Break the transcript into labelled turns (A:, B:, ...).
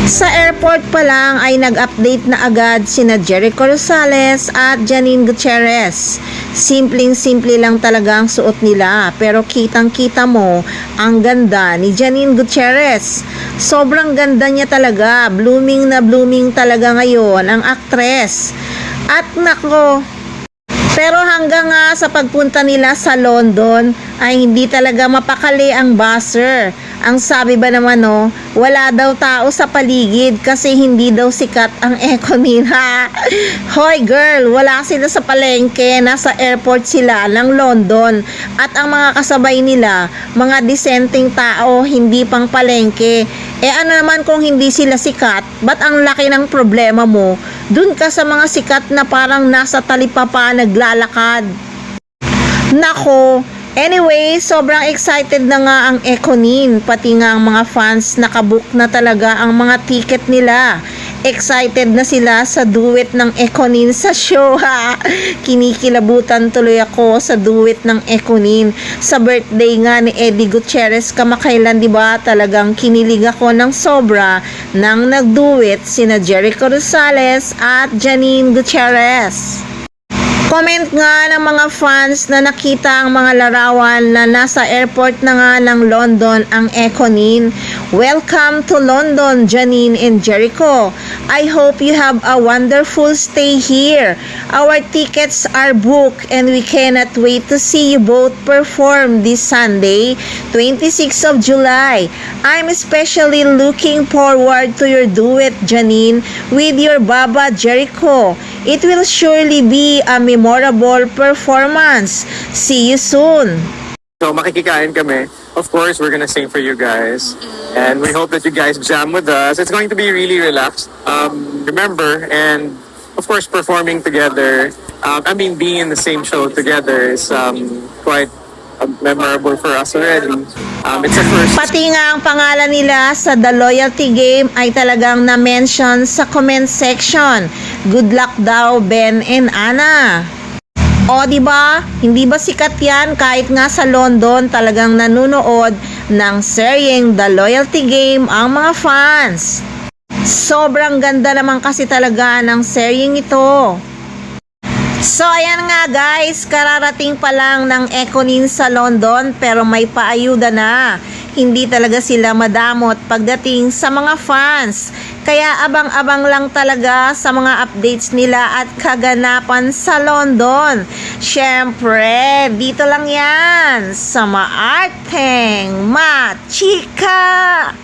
A: Sa airport pa lang ay nag-update na agad sina Jericho Rosales at Janine Gutierrez. Simpleng-simple lang talaga ang suot nila, pero kitang-kita mo ang ganda ni Janine Gutierrez. Sobrang ganda niya talaga, blooming na blooming talaga ngayon ang aktres. At nako, pero hanggang nga sa pagpunta nila sa London ay hindi talaga mapakali ang buzzer. Ang sabi ba naman wala daw tao sa paligid kasi hindi daw sikat ang Econin ha. Hoy girl, wala sila sa palengke, nasa airport sila ng London at ang mga kasabay nila, mga disenteng tao, hindi pang palengke. Ano naman kung hindi sila sikat? Ba't ang laki ng problema mo? Dun ka sa mga sikat na parang nasa talipapa naglalakad. Nako, anyway, sobrang excited na nga ang Econin, pati nga ang mga fans nakabook na talaga ang mga ticket nila. Excited na sila sa duet ng Econin sa show ha. Kinikilabutan tuloy ako sa duet ng Econin. Sa birthday nga ni Eddie Gutierrez kamakailan, di ba? Talagang kinilig ako ng sobra nang nagduet sina Jericho Rosales at Janine Gutierrez. Comment nga ng mga fans na nakita ang mga larawan na nasa airport na nga ng London ang Econin. Welcome to London, Janine and Jericho. I hope you have a wonderful stay here. Our tickets are booked and we cannot wait to see you both perform this Sunday, 26th of July. I'm especially looking forward to your duet, Janine, with your Baba Jericho. It will surely be a memorable performance. See you soon.
B: So makikikain kami. Of course, we're gonna sing for you guys. And we hope that you guys jam with us. It's going to be really relaxed. Remember, and of course, performing together. Being in the same show together is quite memorable for us already. It's a first.
A: Pati nga ang pangalan nila sa The Loyalty Game ay talagang na-mention sa comment section. Good luck daw, Ben and Ana. O di ba? Hindi ba sikat 'yan kahit nga sa London talagang nanunood ng seryeng The Loyalty Game ang mga fans. Sobrang ganda naman kasi talaga ng seryeng ito. So ayan nga guys, kararating pa lang ng Econin sa London pero may paayuda na. Hindi talaga sila madamot pagdating sa mga fans. Kaya abang-abang lang talaga sa mga updates nila at kaganapan sa London. Syempre, dito lang yan sa Maarteng Machika!